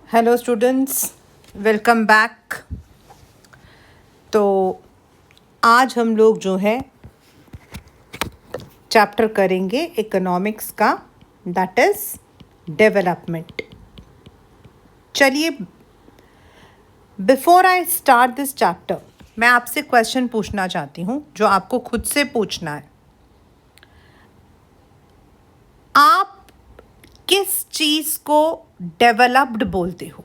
Hello students, welcome back. तो आज हम लोग जो है चैप्टर करेंगे इकोनॉमिक्स का, दैट इज़ डेवलपमेंट। चलिए, before I start this chapter मैं आपसे क्वेश्चन पूछना चाहती हूँ जो आपको खुद से पूछना है। आप किस चीज़ को डेवलप्ड बोलते हो?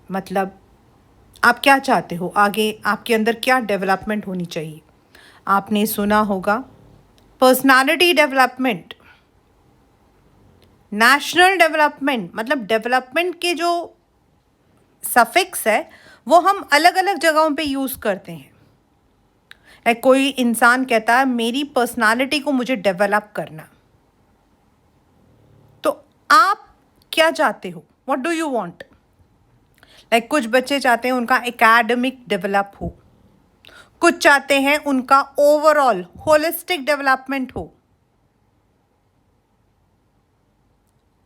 मतलब आप क्या चाहते हो, आगे आपके अंदर क्या डेवलपमेंट होनी चाहिए? आपने सुना होगा पर्सनालिटी डेवलपमेंट, नेशनल डेवलपमेंट। मतलब डेवलपमेंट के जो सफिक्स है वो हम अलग अलग जगहों पे यूज़ करते हैं। कोई इंसान कहता है मेरी पर्सनालिटी को मुझे डेवलप करना, तो आप क्या चाहते हो? What do you want? कुछ बच्चे चाहते हैं उनका एकेडमिक डेवलप हो, कुछ चाहते हैं उनका ओवरऑल होलिस्टिक डेवलपमेंट हो।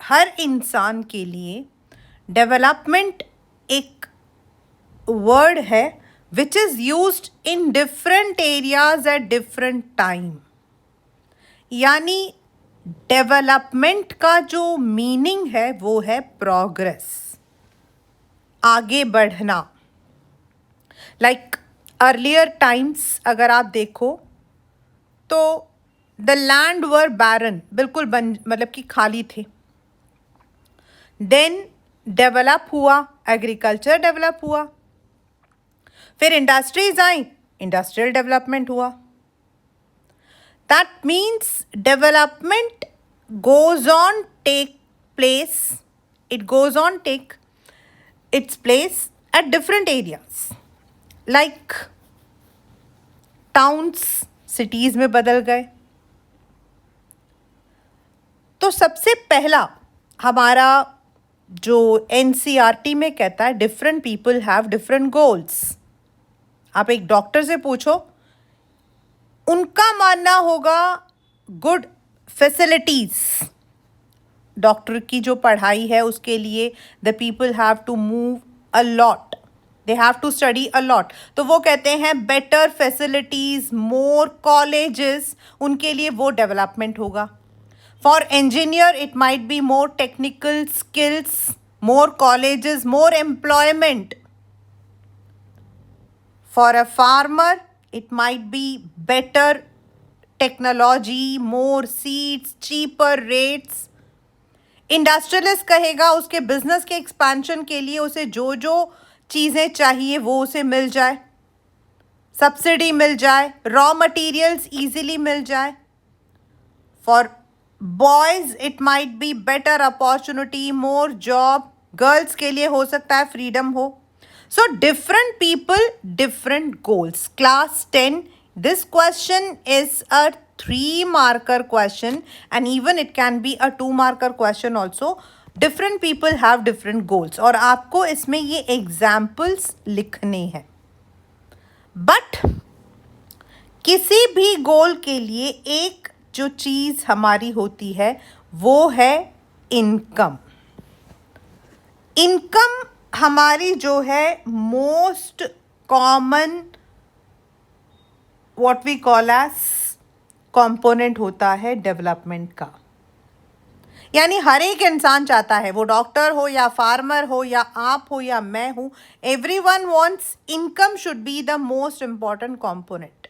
हर इंसान के लिए डेवलपमेंट एक वर्ड है which is used in different areas at different time. यानी डेवलपमेंट का जो मीनिंग है वो है प्रोग्रेस, आगे बढ़ना। अर्लियर टाइम्स अगर आप देखो तो द लैंड वर बैरन, बिल्कुल मतलब कि खाली थे। देन डेवलप हुआ, एग्रीकल्चर डेवलप हुआ, फिर इंडस्ट्रीज आई, इंडस्ट्रियल डेवलपमेंट हुआ। That means development goes on take place, it goes on take its place at different areas, like towns cities में बदल गए। तो सबसे पहला हमारा जो NCERT में कहता है different people have different goals. आप एक डॉक्टर से पूछो, उनका मानना होगा गुड फैसिलिटीज। डॉक्टर की जो पढ़ाई है उसके लिए the people have to move a lot, they have to study a lot. तो वो कहते हैं बेटर फैसिलिटीज, मोर कॉलेजेस, उनके लिए वो डेवलपमेंट होगा। For engineer it might be more technical skills, more colleges, more employment. For a farmer it might be better technology, more seeds, cheaper rates. Industrialist कहेगा उसके बिजनेस के एक्सपेंशन के लिए उसे जो जो चीज़ें चाहिए वो उसे मिल जाए, सब्सिडी मिल जाए, रॉ मटेरियल्स इजीली मिल जाए। For boys it might be better opportunity, more job. Girls के लिए हो सकता है फ्रीडम हो। So different people, different goals. Class 10, this question is a 3-marker question and even it can be a 2-marker question also. Different people have different goals और आपको इसमें ये examples लिखने हैं। But किसी भी गोल के लिए एक जो चीज़ हमारी होती है वो है इनकम। इनकम हमारी जो है most common what we call as component होता है डेवलपमेंट का। यानी हर एक इंसान चाहता है, वो डॉक्टर हो या फार्मर हो या आप हो या मैं हूं, everyone wants income should be the most important component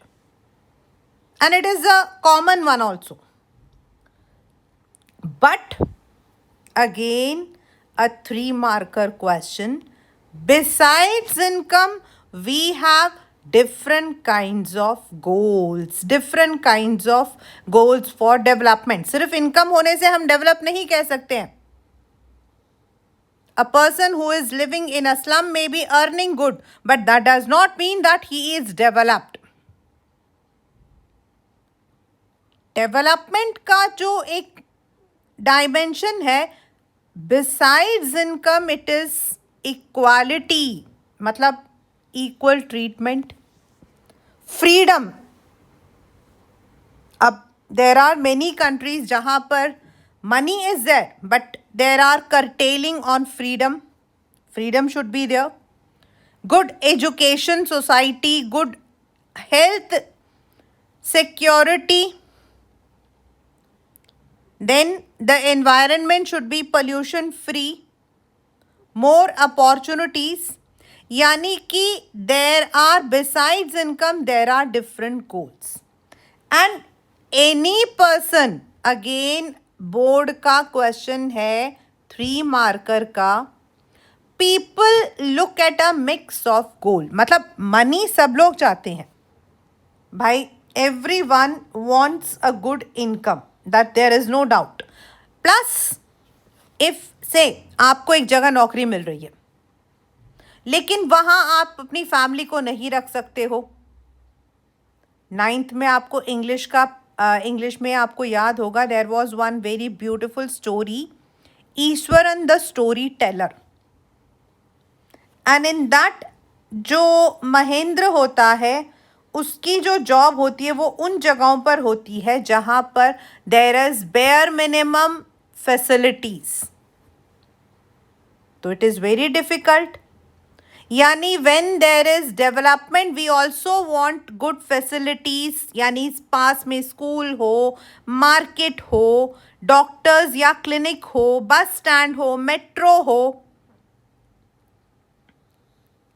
and it is a common one also. But again a 3-marker question. Besides income, we have different kinds of goals, different kinds of goals for development. सिर्फ income होने से हम develop नहीं कह सकते हैं। A person who is living in a slum may be earning good, but that does not mean that he is developed. Development का जो एक डायमेंशन है, besides income it is equality, मतलब इक्वल ट्रीटमेंट, फ्रीडम। अब there are many countries जहाँ पर money is there, but there are curtailing on freedom. Freedom should be there. Good education society, good health security. Then the environment should be pollution free. More opportunities. यानी कि there are besides income there are different goals. And any person, again board का question है 3 marker का, people look at a mix of goal. मतलब money सब लोग चाहते हैं भाई, everyone wants a good income, that there is no doubt. Plus if से आपको एक जगह नौकरी मिल रही है लेकिन वहाँ आप अपनी फैमिली को नहीं रख सकते हो. 9th में आपको इंग्लिश में आपको याद होगा, there was one very beautiful story, Ishwaran the storyteller. And in that जो महेंद्र होता है उसकी जो जॉब होती है वो उन जगहों पर होती है जहाँ पर there is bare minimum facilities. तो इट इज़ वेरी डिफिकल्ट. यानी when there is development we also want good facilities. यानी पास में स्कूल हो, मार्केट हो, डॉक्टर्स या क्लिनिक हो, बस स्टैंड हो, मेट्रो हो.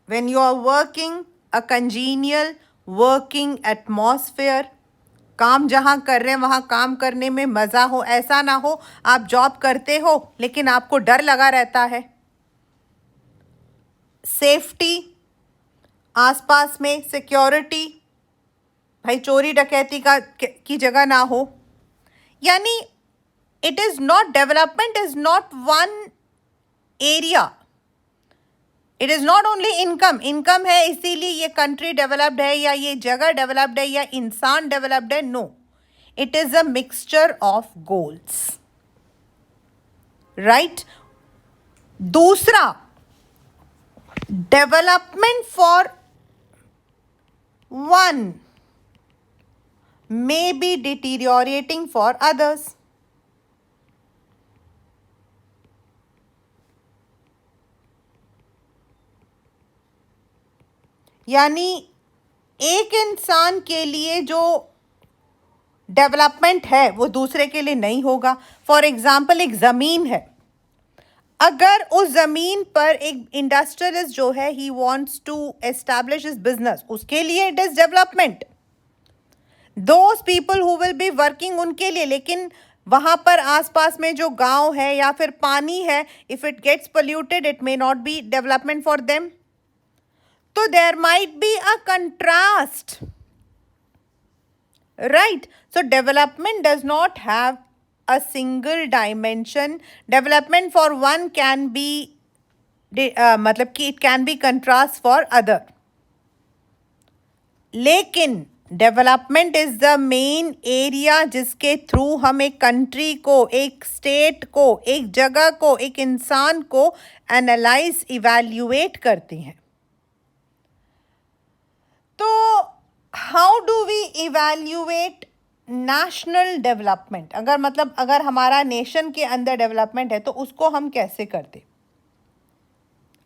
When you are working a congenial working atmosphere, काम जहाँ कर रहे हैं वहाँ काम करने में मज़ा हो. ऐसा ना हो आप जॉब करते हो लेकिन आपको डर लगा रहता है. सेफ्टी, आसपास में सिक्योरिटी, भाई चोरी डकैती की जगह ना हो. यानी it is not, development is not one area. It is not only income. Income है इसीलिए ये कंट्री डेवलप्ड है या ये जगह डेवलप्ड है या इंसान डेवलप्ड है. No, it is a mixture of goals. Right. दूसरा, development for one may be deteriorating for others. यानी एक इंसान के लिए जो डेवलपमेंट है वो दूसरे के लिए नहीं होगा. फॉर एग्जाम्पल, एक ज़मीन है, अगर उस ज़मीन पर एक इंडस्ट्रियलिस्ट जो है he wants to establish his business, उसके लिए it is development. Those people who will be working उनके लिए. लेकिन वहाँ पर आसपास में जो गांव है या फिर पानी है, if it gets polluted it may not be development for them. तो there might be a contrast. Right. So development does not have a single dimension. Development for one can be मतलब कि it can be contrast for other. लेकिन development is the main area जिसके through हम एक country को, एक state को, एक जगह को, एक इंसान को एनालाइज, इवैल्यूएट करते हैं. तो how do we evaluate national development? अगर हमारा नेशन के अंदर डेवलपमेंट है तो उसको हम कैसे करते?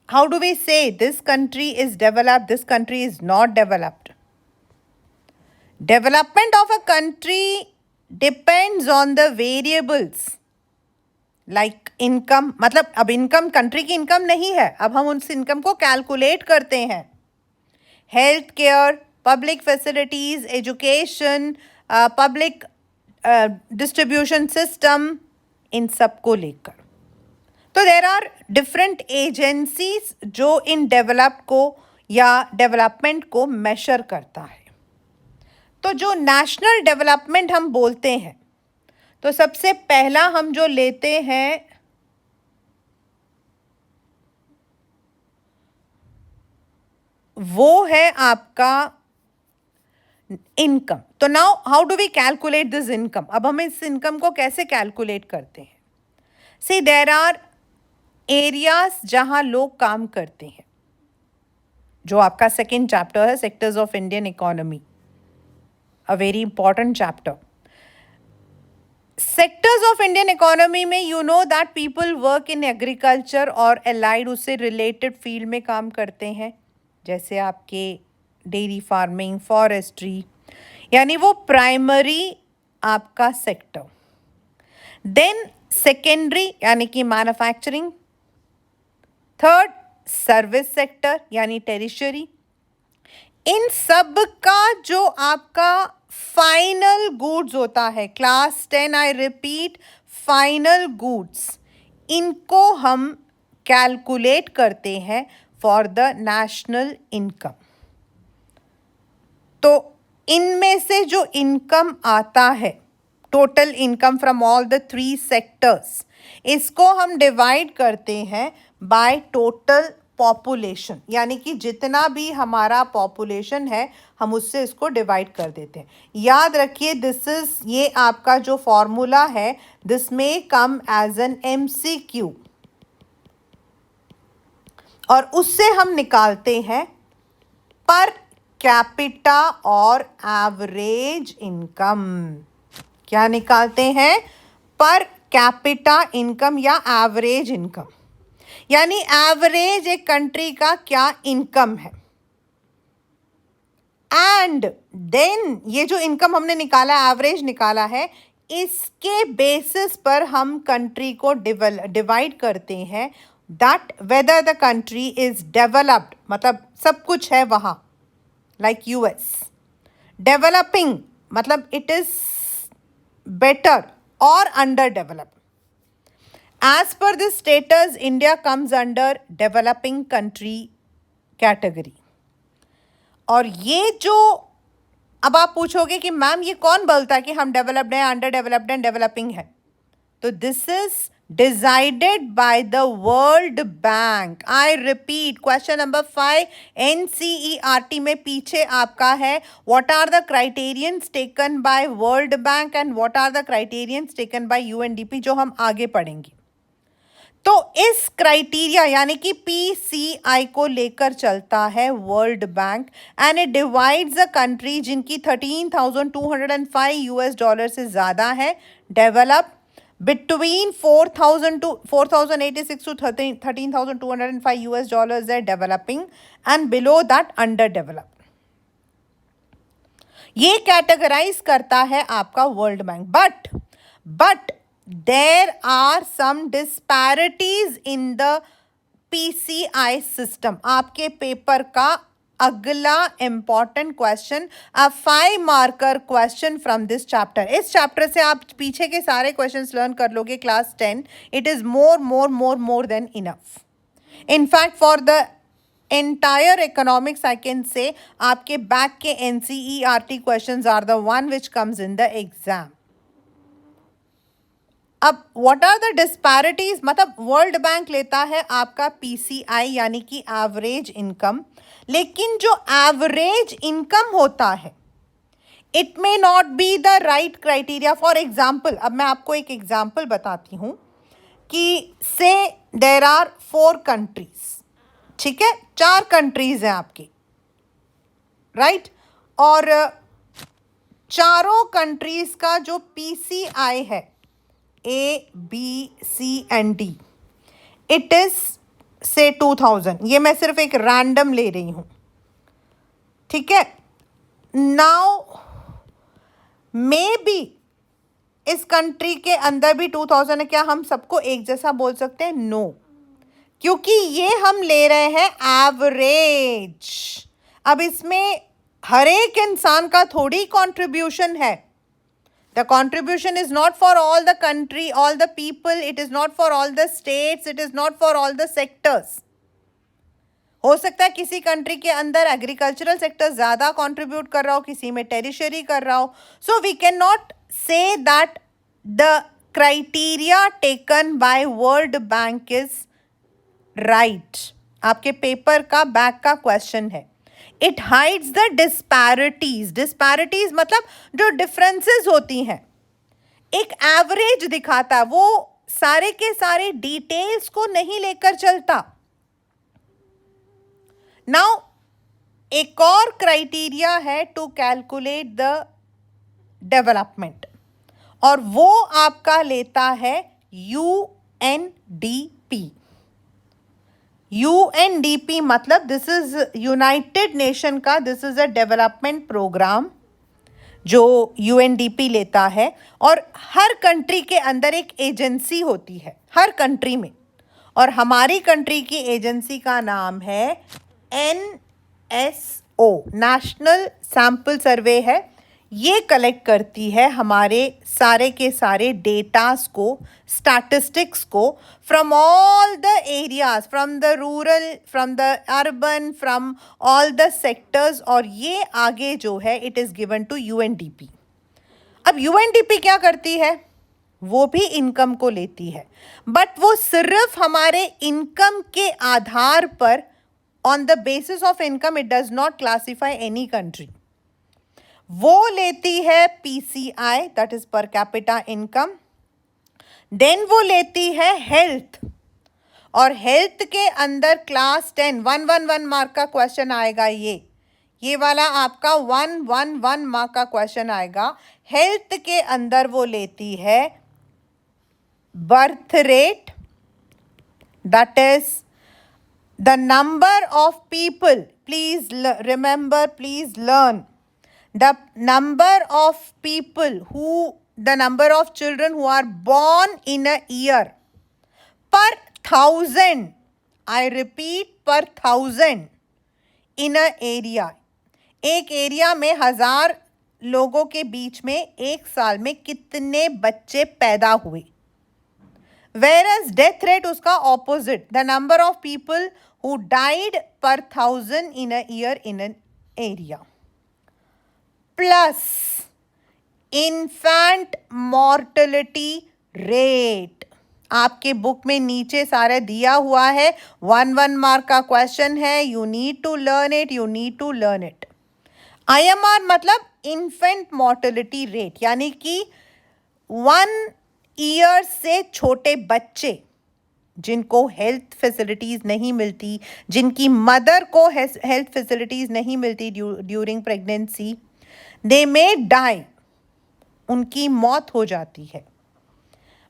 हाउ डू वी से this country is developed, this country is not developed? Development of a country depends on the variables like income. मतलब अब इनकम कंट्री की इनकम नहीं है, अब हम उस इनकम को कैलकुलेट करते हैं. Health care, public facilities, education, public distribution system, इन सब को लेकर. तो देर आर डिफरेंट एजेंसीज जो इन डेवलप को या डेवलपमेंट को मेजर करता है. तो जो नेशनल डेवलपमेंट हम बोलते हैं तो सबसे पहला हम जो लेते हैं वो है आपका इनकम. तो now how do we calculate this income? अब हम इस इनकम को कैसे कैलकुलेट करते हैं? सी देयर आर एरियाज जहां लोग काम करते हैं, जो आपका सेकेंड चैप्टर है, sectors of Indian economy, a very important chapter. Sectors of Indian economy में you know that people work in agriculture और एलाइड उससे रिलेटेड फील्ड में काम करते हैं, जैसे आपके डेयरी फार्मिंग, फॉरेस्ट्री, यानी वो प्राइमरी आपका सेक्टर। देन सेकेंडरी यानी कि मैन्युफैक्चरिंग। थर्ड सर्विस सेक्टर यानी टेरिशरी। इन सब का जो आपका फाइनल गुड्स होता है, class 10 I repeat, final goods, इनको हम कैलकुलेट करते हैं फॉर द नेशनल इनकम। तो इनमें से जो इनकम आता है, total income from all the 3 sectors, इसको हम डिवाइड करते हैं बाय टोटल पॉपुलेशन, यानी कि जितना भी हमारा पॉपुलेशन है हम उससे इसको डिवाइड कर देते हैं। याद रखिए ये आपका जो फॉर्मूला है, दिस में कम एज एन MCQ, और उससे हम निकालते हैं पर कैपिटा और एवरेज इनकम। क्या निकालते हैं? पर कैपिटा इनकम या एवरेज इनकम, यानी एवरेज एक कंट्री का क्या इनकम है। एंड देन ये जो इनकम हमने निकाला, एवरेज निकाला है, इसके बेसिस पर हम कंट्री को डिवाइड करते हैं that whether the country is developed, मतलब सब कुछ है वहां, लाइक US। डेवलपिंग मतलब इट इज बेटर और under developed. As per this status, India comes under developing country category. और ये जो अब आप पूछोगे कि मैम ये कौन बोलता है कि हम डेवलप्ड हैं, अंडर डेवलप्ड एंड डेवलपिंग है, तो this is decided by the world Bank. I repeat, question number 5 NCERT में पीछे आपका है, what are the criterions taken by world bank and what are the criterions taken by UNDP, जो हम आगे पढ़ेंगे। तो इस क्राइटेरिया यानी कि PCI को लेकर चलता है world bank, and it divides a country जिनकी $13,205 से ज़्यादा है डेवलप, बिटवीन 4,086 टू 13,205 है developing, and below that under develop. ये कैटेगराइज करता है आपका world bank. But there are some disparities in the PCI system। आपके पेपर का अगला important question, a 5 marker question from this chapter. इस चैप्टर से आप पीछे के सारे क्वेश्चंस लर्न कर लोगे class 10। It is more than enough. In fact for the entire economics I can say आपके बैक के NCERT questions are the one which comes in the exam। अब व्हाट आर द डिस्पैरिटीज, मतलब world bank लेता है आपका PCI यानी कि average income, लेकिन जो एवरेज इनकम होता है it may not be the right criteria. For example, अब मैं आपको एक एग्जाम्पल बताती हूँ कि से देर आर 4 कंट्रीज, ठीक है, 4 कंट्रीज हैं आपकी, राइट, और चारों कंट्रीज का जो PCI है A, B, C and D, it is से 2000। ये मैं सिर्फ एक रैंडम ले रही हूं, ठीक है। नाउ मे बी इस कंट्री के अंदर भी 2000 है, क्या हम सबको एक जैसा बोल सकते हैं? नो, क्योंकि ये हम ले रहे हैं एवरेज। अब इसमें हर एक इंसान का थोड़ी कंट्रीब्यूशन है। The contribution is not for all the country, all the people, it is not for all the states, it is not for all the sectors। हो सकता है किसी कंट्री के अंदर एग्रीकल्चरल सेक्टर ज़्यादा कंट्रीब्यूट कर रहा हो, किसी में टेरिशरी कर रहा हो। So we can not say that the criteria taken by world bank is right. आपके पेपर का बैक का क्वेश्चन है। इट हाइड्स द डिस्पैरिटीज मतलब जो डिफरेंसेस होती हैं, एक एवरेज दिखाता है, वो सारे के सारे डिटेल्स को नहीं लेकर चलता। नाउ एक और क्राइटेरिया है टू कैलकुलेट द डेवलपमेंट, और वो आपका लेता है यूएनडीपी। यूएनडीपी मतलब दिस इज यूनाइटेड नेशन का, this is a development programme जो यूएनडीपी लेता है। और हर कंट्री के अंदर एक एजेंसी होती है, हर कंट्री में, और हमारी कंट्री की एजेंसी का नाम है एनएसओ, नेशनल सैंपल सर्वे है। ये कलेक्ट करती है हमारे सारे के सारे डेटास को, स्टैटिस्टिक्स को, from all the areas, from the rural, from the urban, from all the sectors, और ये आगे जो है it is given to UNDP. अब यूएनडीपी क्या करती है? वो भी इनकम को लेती है, बट वो सिर्फ हमारे इनकम के आधार पर, on the basis of income, it does not classify any country. वो लेती है PCI, that is per capita income. Then वो लेती है हेल्थ, और हेल्थ के अंदर क्लास 10 111 मार्क का क्वेश्चन आएगा। ये वाला आपका 111 मार्क का क्वेश्चन आएगा। हेल्थ के अंदर वो लेती है birth rate, that is the number of people, please remember, please learn, the number of people the number of children who are born in a year per 1000, I repeat, per 1000 in a area। एक area में 1000 लोगों के बीच में एक साल में कितने बच्चे पैदा हुए। Whereas death rate उसका opposite, the number of people who died per 1000 in a year in an area, plus infant mortality rate. आपके बुक में नीचे सारे दिया हुआ है, 1 मार्क का क्वेश्चन है, you need to learn it, you need to learn it. IMR मतलब इन्फेंट मॉर्टेलिटी रेट, यानी कि 1 ईयर से छोटे बच्चे जिनको हेल्थ फैसिलिटीज़ नहीं मिलती, जिनकी मदर को हेल्थ फैसिलिटीज़ नहीं मिलती during pregnancy, they may die, उनकी मौत हो जाती है,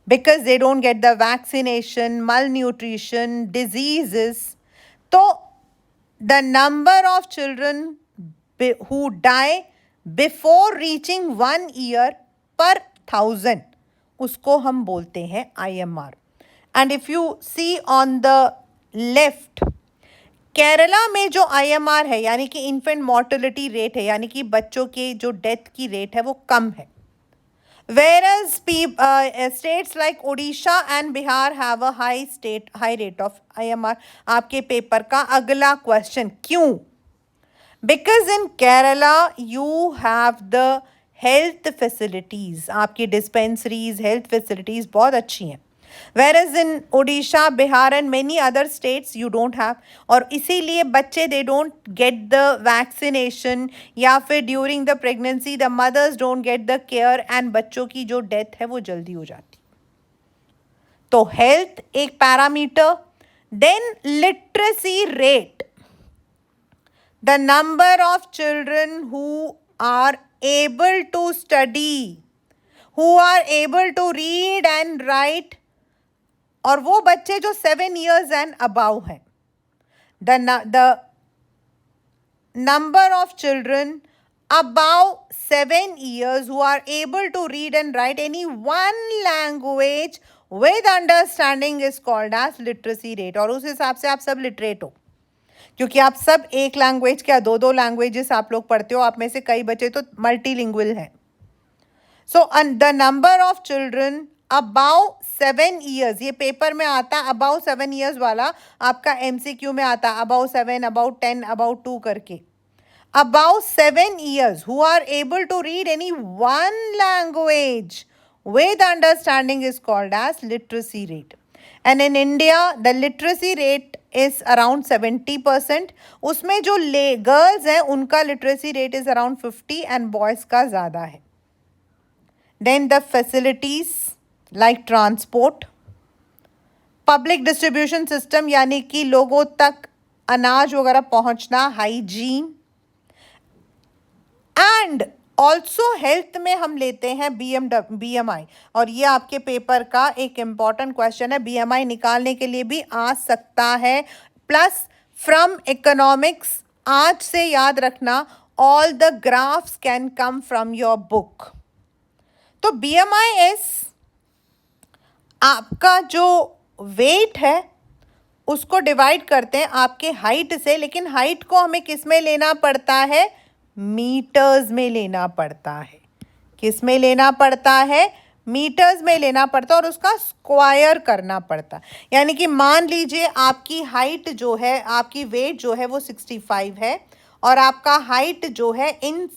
because they don't get the vaccination, malnutrition, diseases. तो the number of children who die before reaching 1 year per 1000, उसको हम बोलते हैं IMR. And if you see on the left, Kerala में जो आईएमआर है, यानी कि इन्फेंट मॉर्टेलिटी रेट है, यानी कि बच्चों के जो डेथ की रेट है वो कम है। Whereas states like Odisha and Bihar have a high rate of IMR. आपके पेपर का अगला क्वेश्चन, क्यों? Because in Kerala you have the health facilities, आपकी डिस्पेंसरीज, हेल्थ फैसिलिटीज़ बहुत अच्छी हैं। Whereas in Odisha, Bihar and many other states you don't have, और इसीलिए बच्चे they don't get the vaccination, या फिर during the pregnancy the mothers don't get the care, and बच्चों की जो डेथ है वो जल्दी हो जाती। तो हेल्थ एक पैरामीटर। Then literacy rate, the number of children who are able to study, who are able to read and write, और वो बच्चे जो 7 years एंड अबाउ हैं। The number of children above 7 years who are able to read and write any one language with understanding is called as literacy rate। और उस हिसाब से आप सब लिटरेट हो, क्योंकि आप सब एक लैंग्वेज क्या 2 लैंग्वेजेस आप लोग पढ़ते हो। आप में से कई बच्चे तो मल्टीलिंगुअल हैं। So the number of children above 7 years, ये पेपर में आता है अबाउ 7 years वाला, आपका एमसीक्यू में आता है अबाउ 7, अबाउ 10, अबाउ 2 करके। Above 7 years who are able to read any one language with understanding is called as literacy rate। And in India the literacy rate is around 70%। उसमें जो girls हैं उनका literacy rate is around 50 and boys का ज़्यादा है। Then the facilities like transport, public distribution system, यानी कि लोगों तक अनाज वगैरह पहुंचना, हाइजीन, एंड ऑल्सो हेल्थ में हम लेते हैं BMI, और ये आपके पेपर का एक इम्पॉर्टेंट क्वेश्चन है, BMI निकालने के लिए भी आ सकता है। प्लस फ्रॉम इकोनॉमिक्स, आज से याद रखना, all the graphs can come from your book. तो BMI इज आपका जो वेट है उसको डिवाइड करते हैं आपके हाइट से, लेकिन हाइट को हमें किस में लेना पड़ता है? मीटर्स में लेना पड़ता है। किस में लेना पड़ता है? मीटर्स में लेना पड़ता है, और उसका स्क्वायर करना पड़ता है। यानी कि मान लीजिए आपकी हाइट जो है, आपकी वेट जो है वो 65 है, और आपका हाइट जो है इन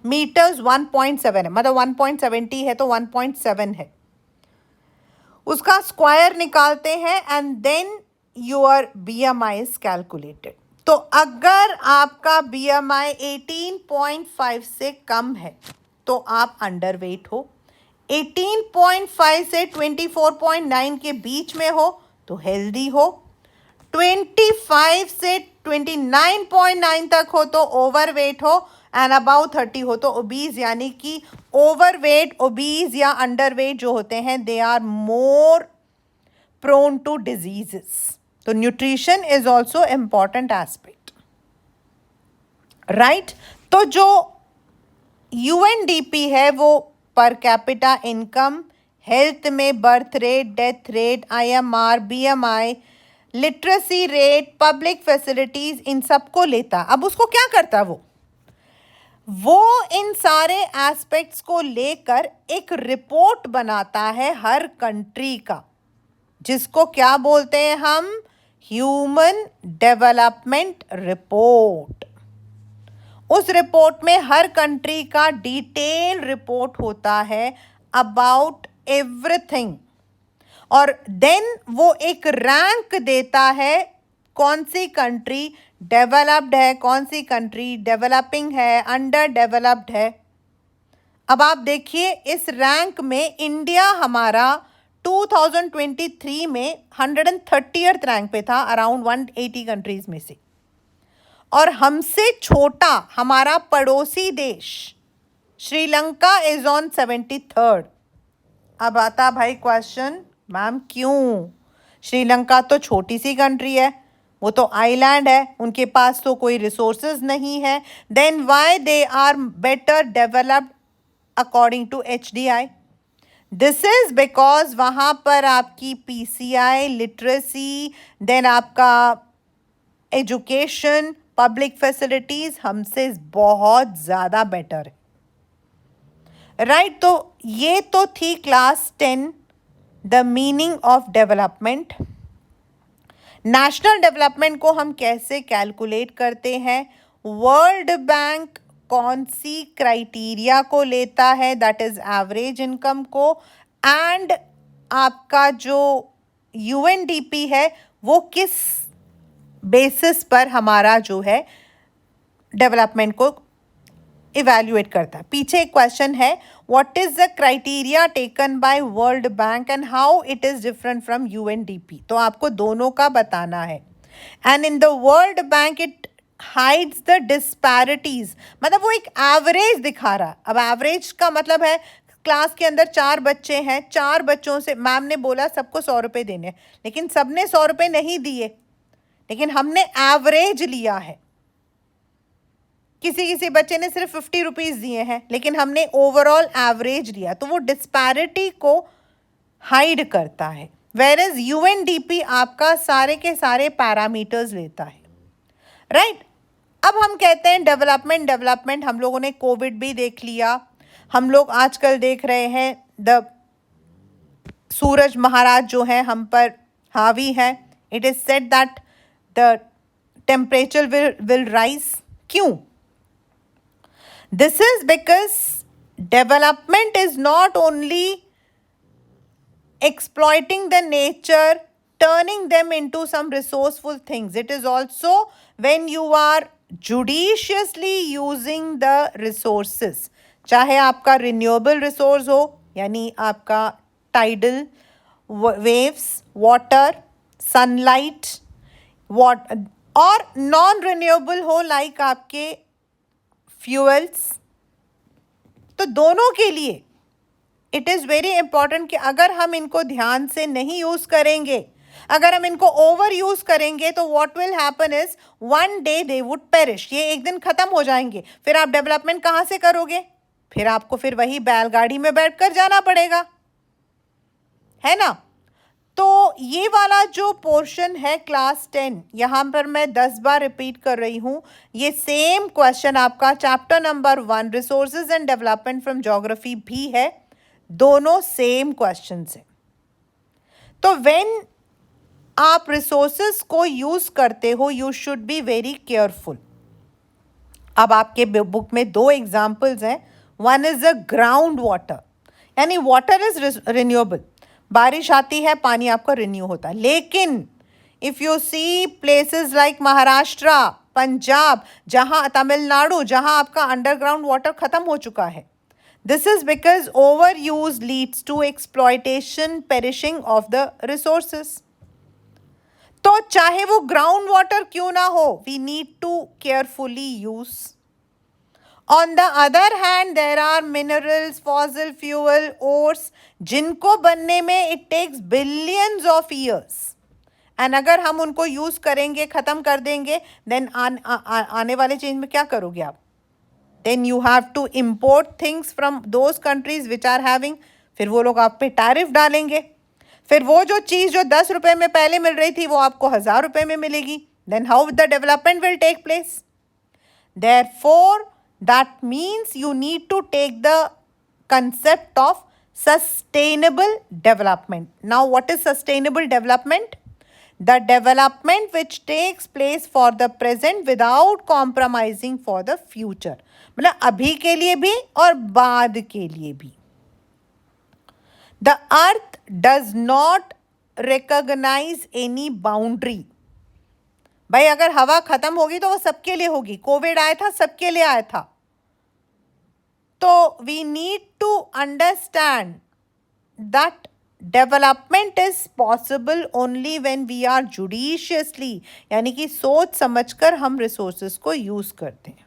मीटर्स 1.7 है, मतलब 1.70 है तो 1.7 है, उसका स्क्वायर निकालते हैं and then your BMI is calculated. तो अगर आपका BMI 18.5 से कम है तो आप अंडर वेट हो, 18.5 से 24.9 के बीच में हो तो हेल्दी हो, 25 से 29.9 तक हो तो ओवरवेट हो, एंड अबाउ 30 हो तो ओबीज। यानी कि ओवरवेट, ओबीज या अंडरवेट जो होते हैं, they are more prone to diseases. तो nutrition is also important aspect, right. तो जो UNDP है वो पर कैपिटा इनकम, हेल्थ में birth rate, death rate, IMR, BMI, literacy rate, public facilities, इन सबको लेता। अब उसको क्या करता वो इन सारे एस्पेक्ट्स को लेकर एक रिपोर्ट बनाता है हर कंट्री का, जिसको क्या बोलते हैं हम? Human development report. उस रिपोर्ट में हर कंट्री का डिटेल रिपोर्ट होता है अबाउट एवरीथिंग, और देन वो एक रैंक देता है, कौन सी कंट्री डेवलप्ड है, कौन सी कंट्री डेवलपिंग है, अंडर डेवलप्ड है। अब आप देखिए इस रैंक में इंडिया हमारा 2023 में 130th रैंक पे था अराउंड 180 कंट्रीज में से, और हमसे छोटा हमारा पड़ोसी देश श्रीलंका इज ऑन 73rd। अब आता भाई क्वेश्चन, मैम क्यों? श्रीलंका तो छोटी सी कंट्री है, वो तो आइलैंड है, उनके पास तो कोई रिसोर्सेज नहीं है, then why they are better developed according to HDI? This is because वहाँ पर आपकी PCI, लिटरेसी, देन आपका एजुकेशन, पब्लिक फैसिलिटीज हमसे बहुत ज़्यादा बेटर है, राइट। तो ये तो थी class 10 the meaning of development. National development को हम कैसे कैलकुलेट करते हैं? वर्ल्ड बैंक कौन सी क्राइटेरिया को लेता है? दैट इज एवरेज इनकम को, एंड आपका जो UNDP है वो किस बेसिस पर हमारा जो है डेवलपमेंट को इवैल्यूएट करता है। पीछे एक क्वेश्चन है, what is the criteria taken by world bank and how it is different from UNDP? तो आपको दोनों का बताना है। And in the world bank it hides the disparities, मतलब वो एक एवरेज दिखा रहा है। अब एवरेज का मतलब है क्लास के अंदर 4 बच्चे हैं, 4 बच्चों से मैम ने बोला सबको 100 रुपये देने, लेकिन सबने 100 रुपये नहीं दिए, लेकिन हमने एवरेज लिया है। किसी किसी बच्चे ने सिर्फ 50 रुपीज़ दिए हैं, लेकिन हमने ओवरऑल एवरेज लिया, तो वो डिस्पैरिटी को हाइड करता है। वेयर इज UNDP आपका सारे के सारे पैरामीटर्स लेता है, राइट। अब हम कहते हैं डेवलपमेंट, हम लोगों ने कोविड भी देख लिया, हम लोग आजकल देख रहे हैं द सूरज महाराज जो है हम पर हावी है। It is said that the temperature will rise. क्यों? This is because development is not only exploiting the nature, turning them into some resourceful things. It is also when you are judiciously using the resources. चाहे आपका renewable resource हो, यानी आपका tidal waves, water, sunlight, और non renewable हो like आपके fuels, तो दोनों के लिए इट इज़ वेरी इंपॉर्टेंट कि अगर हम इनको ध्यान से नहीं यूज़ करेंगे, अगर हम इनको ओवर यूज़ करेंगे, तो what will happen is one day they would perish, ये एक दिन ख़त्म हो जाएंगे। फिर आप डेवलपमेंट कहाँ से करोगे? फिर आपको फिर वही बैलगाड़ी में बैठकर जाना पड़ेगा, है ना। तो ये वाला जो पोर्शन है क्लास 10, यहाँ पर मैं 10 बार रिपीट कर रही हूँ, ये सेम क्वेश्चन आपका chapter number 1 resources and development from geography भी है, दोनों सेम क्वेश्चन है। तो व्हेन आप रिसोर्सेज को यूज करते हो, you should be very careful. अब आपके बुक में 2 एग्जाम्पल्स हैं। One is the ground water, यानी वाटर इज रिन्यूएबल, बारिश आती है, पानी आपका रिन्यू होता है। लेकिन if you see places like Maharashtra, Punjab, जहां तमिलनाडु, जहां आपका अंडरग्राउंड वाटर खत्म हो चुका है, this is because over use leads to exploitation, perishing of the resources. तो चाहे वो ग्राउंड वाटर क्यों ना हो, we need to carefully use. On the other hand there are minerals, fossil fuel, ores, जिनको बनने में it takes billions of years, and अगर हम उनको यूज करेंगे, खत्म कर देंगे, देन आने वाले चेंज में क्या करोगे आप? Then you have to import things from those countries which are having, फिर वो लोग आप पे टैरिफ डालेंगे, फिर वो जो चीज़ जो 10 रुपए में पहले मिल रही थी वो आपको 1000 रुपए में मिलेगी। Then how the development will take place? Therefore that means you need to take the concept of sustainable development. Now, what is sustainable development? The development which takes place for the present without compromising for the future. मतलब अभी के लिए भी और बाद के लिए भी। The earth does not recognize any boundary. भाई अगर हवा खत्म होगी तो वो सबके लिए होगी। कोविड आया था, सबके लिए आया था। तो we need to understand that development is possible only when we are judiciously, यानी कि सोच समझकर हम रिसोर्सेज को यूज करते हैं।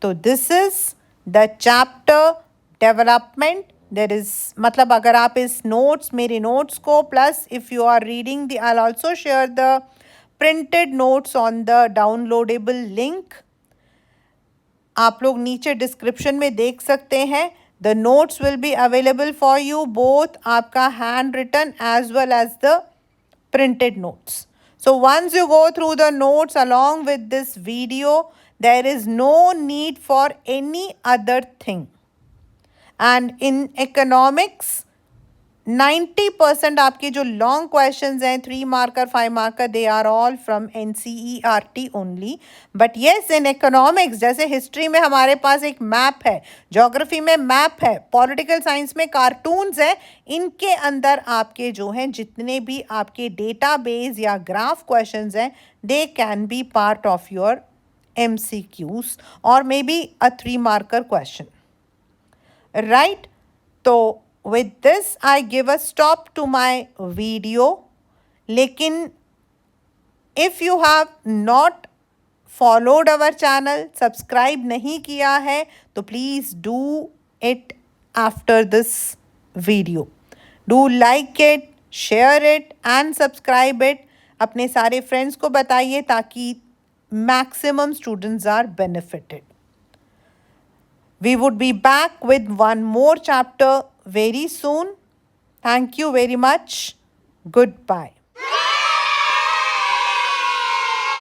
तो this is the chapter development. There is मतलब अगर आप इस नोट्स, मेरे नोट्स को, plus if you are reading the, I also share the printed notes on the downloadable link. आप लोग नीचे डिस्क्रिप्शन में देख सकते हैं। The notes will be available for you, both आपका handwritten as well as the printed notes. So once you go through the notes along with this video, there is no need for any other thing. And in economics, 90% आपके जो long questions हैं, 3 marker, 5 marker, they are all from NCERT only. But yes, in economics, जैसे history में हमारे पास एक map है, geography में map है, पॉलिटिकल साइंस में कार्टून्स है, इनके अंदर आपके जो हैं जितने भी आपके डेटाबेस या ग्राफ क्वेश्चंस हैं, they can be part of your MCQs और may be a 3 marker question, right. तो with this I give a stop to my video. लेकिन if you have not followed our channel, subscribe नहीं किया है, तो please do it after this video. Do like it, share it and subscribe it. अपने सारे friends को बताइए ताकि maximum students are benefited. We would be back with one more chapter very soon. Thank you very much. Goodbye.